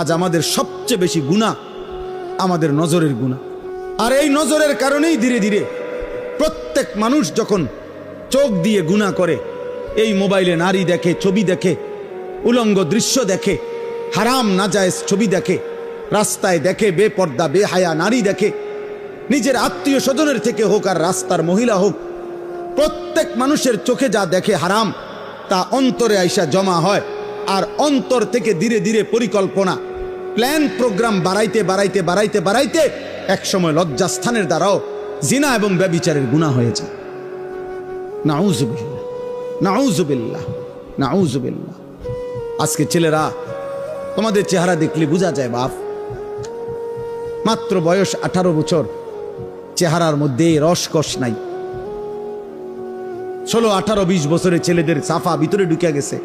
আজ আমাদের সবচেয়ে বেশি গুনাহ আমাদের নজরের গুনাহ। আর এই নজরের কারণেই ধীরে ধীরে প্রত্যেক মানুষ যখন চোখ দিয়ে গুনাহ করে, এই মোবাইলে নারী দেখে, ছবি দেখে, উলঙ্গ দৃশ্য দেখে, হারাম নাজায়েজ ছবি দেখে, রাস্তায় দেখে বেপর্দা বেহায়া নারী দেখে, নিজের আত্মীয় স্বজনের থেকে হোক আর রাস্তার মহিলা হোক, প্রত্যেক মানুষের চোখে যা দেখে হারাম তা অন্তরে আইসা জমা হয়। আর অন্তর থেকে ধীরে ধীরে পরিকল্পনা, প্ল্যান, প্রোগ্রাম বাড়াইতে বাড়াইতে বাড়াইতে বাড়াইতে একসময় লজ্জাস্থানের দ্বারাও জিনা এবং ব্যভিচারের গুনাহ হয়ে যায়। নাউজুবিল্লাহ, নাউজুবিল্লাহ, নাউজুবিল্লাহ। আজকে ছেলেরা, তোমাদের চেহারা দেখলে বোঝা যায় বাপ, মাত্র বয়স 18 বছর, চেহারার মধ্যে রসকস নাই। 16, 18, 20 বছরের ছেলেদের সাফা ভিতরে ঢুকে গেছে।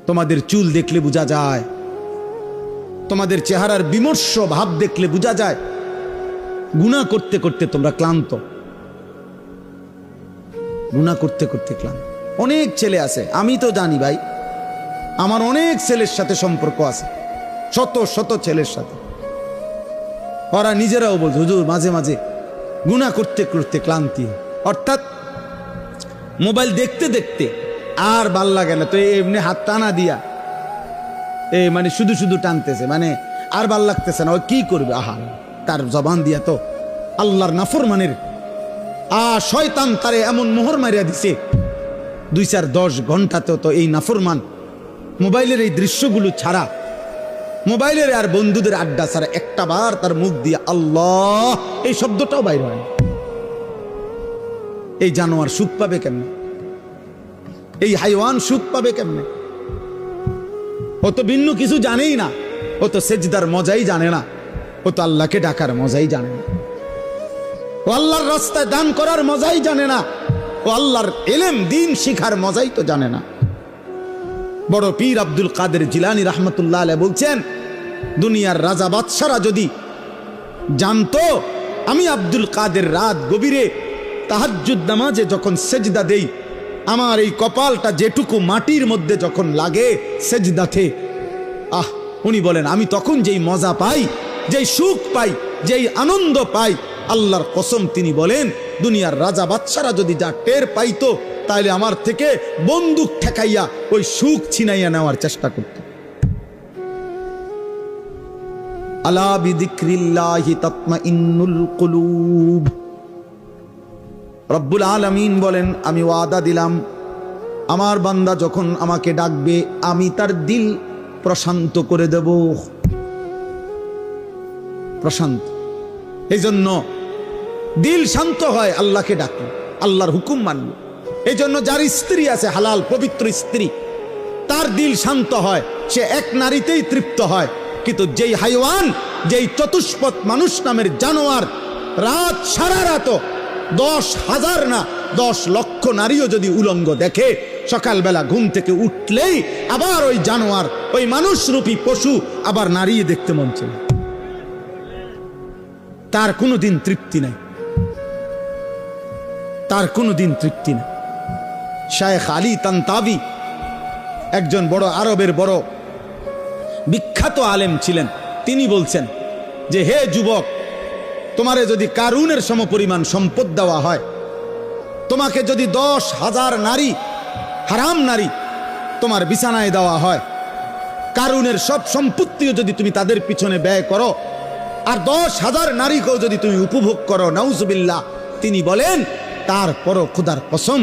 তোমাদের চুল দেখলে বোঝা যায়, তোমাদের চেহারার বিমর্ষ ভাব দেখলে বোঝা যায় গুনাহ করতে করতে তোমরা ক্লান্ত, গুনাহ করতে করতে ক্লান্ত। অনেক ছেলে আছে, আমি তো জানি ভাই, আমার অনেক ছেলের সাথে সম্পর্ক আছে, শত শত ছেলের সাথে। ওরা নিজেরাও বলছে হুজুর মাঝে মাঝে গুনাহ করতে করতে ক্লান্তি, অর্থাৎ মোবাইল দেখতে দেখতে আর ভাল লাগে না, তো এমনি হাত টানা দিয়া মানে শুধু শুধু টানতেছে, মানে আর ভাল লাগতেছে না, ও কি করবে? আহা, তার জবান দিয়া তো আল্লাহর নাফরমানের শয়তান তারে এমন মোহর মারিয়া দিছে, 2-4-10 ঘন্টাতেও তো এই নাফরমান মোবাইলের এই দৃশ্যগুলো ছাড়া, মোবাইলের আর বন্ধুদের আড্ডা ছাড়া একটা বার তার মুখ দিয়ে আল্লাহ এই শব্দটাও বাইর হয় না। এই জানোয়ার সুখ পাবে কেমনে? এই হাইওয়ান সুখ পাবে কেমনে? ও তো ভিন্ন কিছু জানেই না, ও তো সেজদার মজাই জানে না, ও তো আল্লাহকে ডাকার মজাই জানে না, ও আল্লাহর রাস্তায় দান করার মজাই জানে না, ও আল্লাহর ইলম দ্বীন শিখার মজাই তো জানে না। বড় পীর আব্দুল কাদের জিলানী রাহমাতুল্লাহ আলাইহি বলছেন, দুনিয়ার রাজা বাদশারা যদি জানতো আমি আব্দুল কাদের রাত গভীরে তাহাজ্জুদ নামাজে যখন সেজদা দেই, আমার এই কপালটা যেটুকু মাটির মধ্যে যখন লাগে সেজদাতে, উনি বলেন আমি তখন যেই মজা পাই, যেই সুখ পাই, যেই আনন্দ পাই, আল্লাহর কসম তিনি বলেন দুনিয়ার রাজা বাদশারা যদি যা টের পাইতো তাহলে আমার থেকে বন্দুক ঠেকাইয়া ওই সুখ ছিনাইয়া নেওয়ার চেষ্টা করত। আলা বিযিক্রিল্লাহি তাতমাইন্নুল কুলুব। রব্বুল আলামিন বলেন আমি ওয়াদা দিলাম আমার বান্দা যখন আমাকে ডাকবে আমি তার দিল প্রশান্ত করে দেব, প্রশান্ত। এই জন্য দিল শান্ত হয় আল্লাহকে ডাকলো, আল্লাহর হুকুম মানলো। এই জন্য যার স্ত্রী আছে হালাল পবিত্র স্ত্রী, তার দিল শান্ত হয়, সে এক নারীতেই তৃপ্ত হয়। কিন্তু যেই হাইওয়ান, যেই চতুষ্পদ মানুষ নামের জানোয়ার, রাত সারা রাত 10,000 না 10 লক্ষ নারীও যদি উলঙ্গ দেখে, সকালবেলা ঘুম থেকে উঠলেই আবার ওই জানোয়ার, ওই মানুষরূপী পশু আবার নারী দেখতে মন চায়, তার কোনোদিন তৃপ্তি নাই, তার কোনোদিন তৃপ্তি নাই। শায়েখ আলী তানতাবি একজন বড় আরবের বড় বিখ্যাত আলেম ছিলেন। তিনি বলছেন যে হে যুবক, তোমারে যদি কারুনের সমপরিমাণ সম্পদ দেওয়া হয়, তোমাকে যদি 10,000 নারী, হারাম নারী তোমার বিছানায় দেওয়া হয়, কারুনের সব সম্পত্তিও যদি তুমি তাদের পিছনে ব্যয় করো, আর 10,000 নারীকেও যদি তুমি উপভোগ করো, নাউজুবিল্লাহ, তিনি বলেন তারপরও খোদার কসম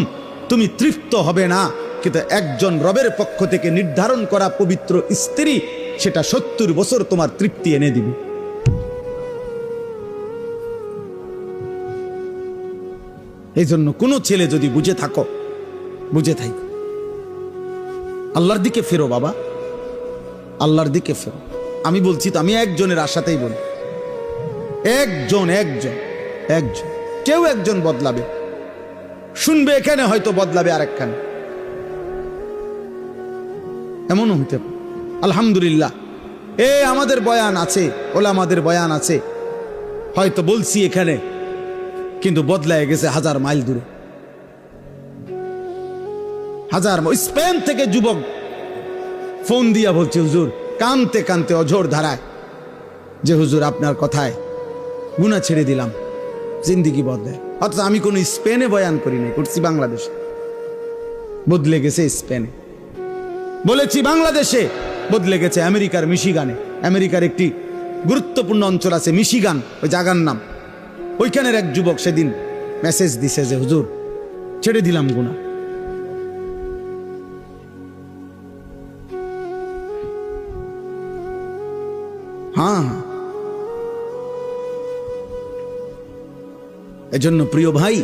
তুমি তৃপ্ত হবে না। কিন্তু একজন রবের পক্ষ থেকে নির্ধারণ করা পবিত্র স্ত্রী, সেটা 70 বছর তোমার তৃপ্তি এনে দিবে। এই জন্য কোনো ছেলে যদি বুঝে থাকো, বুঝে থাকো, আল্লাহর দিকে ফেরো বাবা, আল্লাহর দিকে ফেরো। আমি বলছি তো, আমি একজনের আশাতেই বলি, একজন একজন একজন কেউ একজন বদলাবে, শুনবে এখানে, হয়তো বদলাবে আরেকখানে, এমনও হতে পারে। আলহামদুলিল্লাহ, আমাদের বয়ান আছে, ওলামাদের বয়ান আছে, হয়তো বলছি এখানে, কিন্তু বদলায় গেছে 1000 মাইল দূরে, 1000 স্পেন থেকে যুবক ফোন দিয়া বলছে হুজুর কানতে কানতে অঝোর ধারায় যে হুজুর আপনার কথায় গুনাহ ছেড়ে দিলাম, জিন্দিগি বদলে। অথচ আমি কোনো স্পেনে বয়ান করি নাই, করছি বাংলাদেশে। বদলে গেছে স্পেনে, বলেছি বাংলাদেশে, বদলে গেছে আমেরিকার মিশিগানে। আমেরিকার একটি গুরুত্বপূর্ণ অঞ্চল আছে মিশিগান, ওই জায়গার নাম। ওইখানের এক যুবক সেদিন মেসেজ দিছে যে হুজুর ছেড়ে দিলাম গুনাহ। হ্যাঁ, এজন্য প্রিয় ভাই,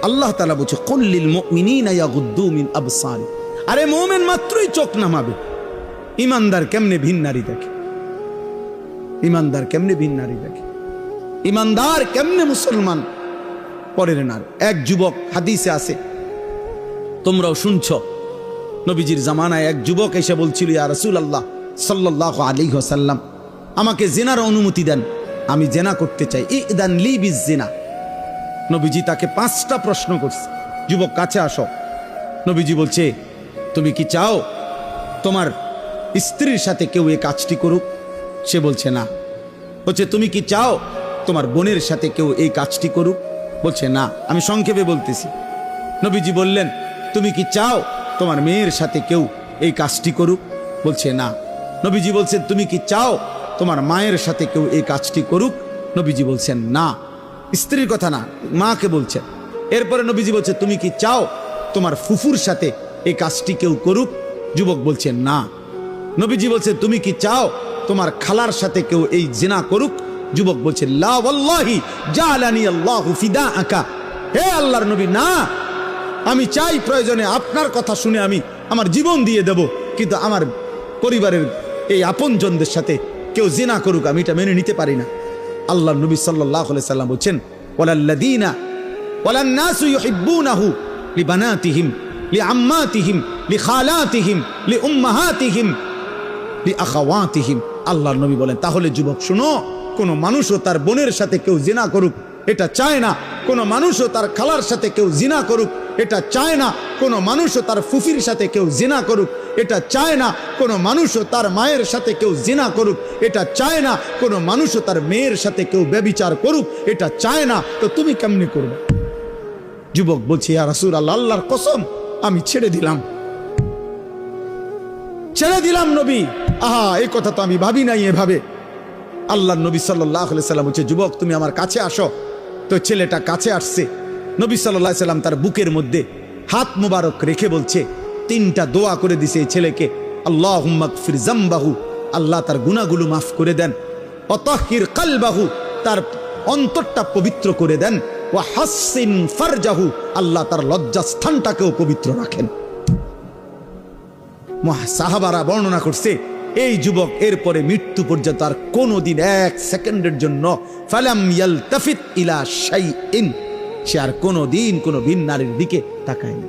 আল্লাহ তাআলা বলছে কুল্লিল মুমিনিনা ইয়াগুদ্দু মিন আবসারি। আরে মুমিন মাত্রই চোখ নামাবে। ইমানদার কেমনে ভিন নারী দেখে? ইমানদার কেমনে ভিন নারী দেখে? ইমানদার কেমনে মুসলমান পরের নারী? এক যুবক, হাদিসে আছে, তোমরাও শুনছ, নবীজির জামানায় এক যুবক এসে বলছিল, ইয়া রাসূলুল্লাহ সাল্লাল্লাহু আলাইহি ওয়াসাল্লাম, আমাকে জিনার অনুমতি দেন, আমি জিনা করতে চাই, ইদান লি বিজিনা। নবীজি তাকে 5টা প্রশ্ন করছে, যুবক কাছে আসো। নবীজি বলছে, তুমি কি চাও তোমার স্ত্রীর সাথে কেউ এই কাজটি করুক? সে বলছে না। বলছে, তুমি কি চাও তোমার বোনের সাথে কেউ এই কাজটি করুক? বলছে না। আমি সংক্ষেপে বলতেছি। নবীজি বললেন, তুমি কি চাও তোমার মেয়ের সাথে কেউ এই কাজটি করুক? বলছে না। নবীজি বলছেন, তুমি কি চাও তোমার মায়ের সাথে কেউ এই কাজটি করুক? নবীজি বলছেন না। স্ত্রীর কথা না, মাকে বলছেন। এরপরে নবীজি বলছে, তুমি কি চাও তোমার ফুফুর সাথে এই কাজটি কেউ করুক? যুবক বলছে না। নবীজি বলছে, তুমি কি চাও তোমার খালার সাথে কেউ এই জিনা করুক? যুবক বলছে, লা ওয়াল্লাহি জালানি আল্লাহু ফিদাআকা। হে আল্লাহর নবী, না, আমি চাই প্রয়োজনে আপনার কথা শুনে আমি আমার জীবন দিয়ে দেব, কিন্তু আমার পরিবারের এই আপনজনদের সাথে কেউ জিনা করুক আমি এটা মেনে নিতে পারি না। আল্লাহর নবী সাল্লাল্লাহু আলাইহি সাল্লাম বলছেন, ওয়ালাল্লাযীনা ওয়ালান নাসু ইউহিব্বুনাহু লিবানাতিহিম লিআম্মাতিহিম লিখালাতিহিম লিউম্মাহাতিহিম লিআখাওয়াতিহিম। আল্লাহর নবী বলেন, তাহলে যুবক শুনো, কোন মানুষও তার বোনের সাথে কেউ জিনা করুক এটা চায় না। কোন মানুষও তার খালার সাথে কেউ জিনা করুক এটা চায় না। কোন মানুষও তার ফুফির সাথে কেউ জিনা করুক এটা চায় না। কোন মানুষও তার মায়ের সাথে কেউ জিনা করুক এটা চায় না। কোন মানুষও তার মেয়ের সাথে কেউ ব্যভিচার করুক এটা চায় না। তো তুমি কেমনে করবে? যুবক বলছে, ইয়া রাসূলুল্লাহ, আল্লাহর কসম আমি ছেড়ে দিলাম, ছেড়ে দিলাম নবী। আহা, এই কথা তো আমি ভাবি নাই এভাবে। আল্লাহর নবী সাল্লাল্লাহু আলাইহি সাল্লাম বলছে, যুবক তুমি আমার কাছে আসো। তো ছেলেটা কাছে আসছে। নবী সাল্লাল্লাহু আলাইহি সাল্লাম তার বুকের মধ্যে হাত মুবারক রেখে বলছে, 3টা দোয়া করে দিছে এই ছেলেকে। আল্লাহুম্মা গফির যামবাহু, আল্লাহ তার গুনাহগুলো মাফ করে দেন। ওয়া তাহহির কলবাহু, তার অন্তরটা পবিত্র করে দেন। ওয়া হাসসিন ফারজাহু, আল্লাহ তার লজ্জাস্থানটাকেও পবিত্র রাখেন। সাহাবারা বর্ণনা করছে, এই যুবক এরপরে মৃত্যু পর্যন্ত আর কোনোদিন 1 সেকেন্ডের জন্য ফালাম ইয়ালতাফিত ইলা শাইইন, সে আর কোনোদিন কোনো ভিন নারীর দিকে তাকায়নি।